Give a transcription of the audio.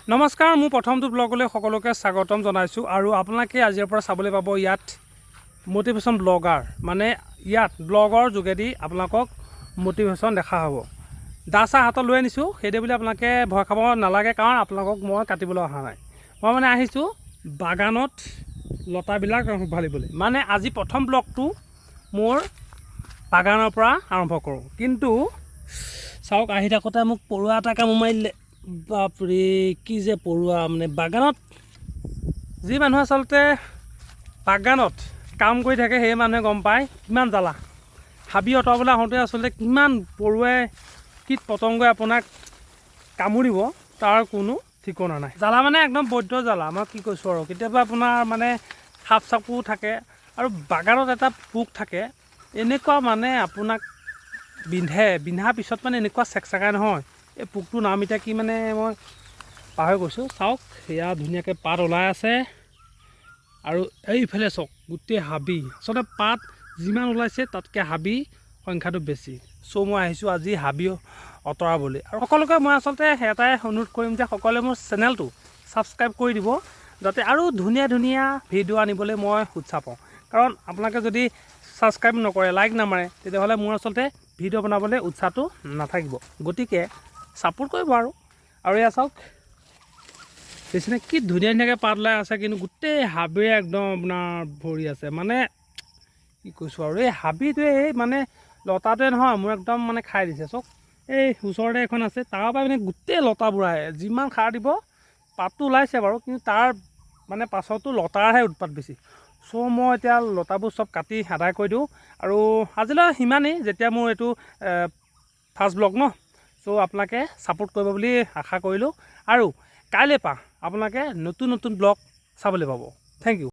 নমস্কাৰ, মোৰ প্ৰথমটো ব্লগলৈ সকলোকে স্বাগতম জনাইছোঁ আৰু আপোনালোকে আজিৰ পৰা চাবলৈ পাব ইয়াত মটিভেশ্যন ব্লগাৰ, মানে ইয়াত ব্লগৰ যোগেদি আপোনালোকক মটিভেশ্যন দেখা হ'ব। দা চাহ হাতত লৈ আনিছোঁ, সেইদে বুলি আপোনালোকে ভয় খাব নালাগে, কাৰণ আপোনালোকক মই কাটিবলৈ অহা নাই। মই মানে আহিছোঁ বাগানত লতাবিলাক উভালিবলৈ। মানে আজি প্ৰথম ব্লগটো মোৰ বাগানৰ পৰা আৰম্ভ কৰোঁ। কিন্তু চাওক, আহি থাকোঁতে মোক পৰুৱা এটা কামোৰ মাৰি দিলে। বাপৰে, কি যে পৰুৱা! মানে বাগানত যি মানুহ আচলতে বাগানত কাম কৰি থাকে সেই মানুহে গম পায় কিমান জ্বালা। হাবি অঁতৰাবলৈ আহোঁতে আচলতে কিমান পৰুৱাই কীট পতংগই আপোনাক কামুৰিব তাৰ কোনো ঠিকনা নাই। জ্বালা মানে একদম বৈদ্য জ্বালা, মই কি কৈছোঁ আৰু। কেতিয়াবা আপোনাৰ মানে সাপ চাপো থাকে আৰু বাগানত এটা পোক থাকে, এনেকুৱা মানে আপোনাক বিন্ধাৰ পিছত মানে এনেকুৱা চেকচেকাই নহয়। এই পোকটোৰ নাম এতিয়া কি মানে মই পাহৰি গৈছোঁ। চাওক, সেয়া ধুনীয়াকৈ পাত ওলাই আছে আৰু এইফালে চাওক গোটেই হাবি। আচলতে পাত যিমান ওলাইছে তাতকৈ হাবি সংখ্যাটো বেছি। চ' মই আহিছোঁ আজি হাবি অঁতৰাবলৈ। আৰু সকলোকে মই আচলতে এটাই অনুৰোধ কৰিম যে সকলোৱে মোৰ চেনেলটো ছাবস্ক্ৰাইব কৰি দিব, যাতে আৰু ধুনীয়া ধুনীয়া ভিডিঅ' আনিবলৈ মই উৎসাহ পাওঁ। কাৰণ আপোনালোকে যদি ছাবস্ক্ৰাইব নকৰে, লাইক নামাৰে, তেতিয়াহ'লে মোৰ আচলতে ভিডিঅ' বনাবলৈ উৎসাহটো নাথাকিব। গতিকে ছাপোৰ্ট কৰিব আৰু এয়া চাওক, বেছিনে কি ধুনীয়া ধুনীয়াকৈ পাত ওলাই আছে, কিন্তু গোটেই হাবিৰে একদম আপোনাৰ ভৰি আছে। মানে কি কৈছোঁ আৰু, এই হাবিটোৱে এই মানে লতাটোৱে নহয়, মোৰ একদম মানে খাই দিছে। চাওক, এই ওচৰতে এখন আছে, তাৰ পৰা মানে গোটেই লতাবোৰ আহে। যিমান সাৰ দিব পাতটো ওলাইছে বাৰু, কিন্তু তাৰ মানে পাছতো লতাৰহে উৎপাত বেছি। চ' মই এতিয়া লতাবোৰ চব কাটি আদায় কৰি দিওঁ। আৰু আজিলৈ সিমানেই, যেতিয়া মোৰ এইটো ফাৰ্ষ্ট ব্লগ ন। চ' আপোনালোকে ছাপোৰ্ট কৰিব বুলি আশা কৰিলোঁ। আৰু কাইলৈ পৰা আপোনালোকে নতুন নতুন ব্লগ চাবলৈ পাব। Thank U.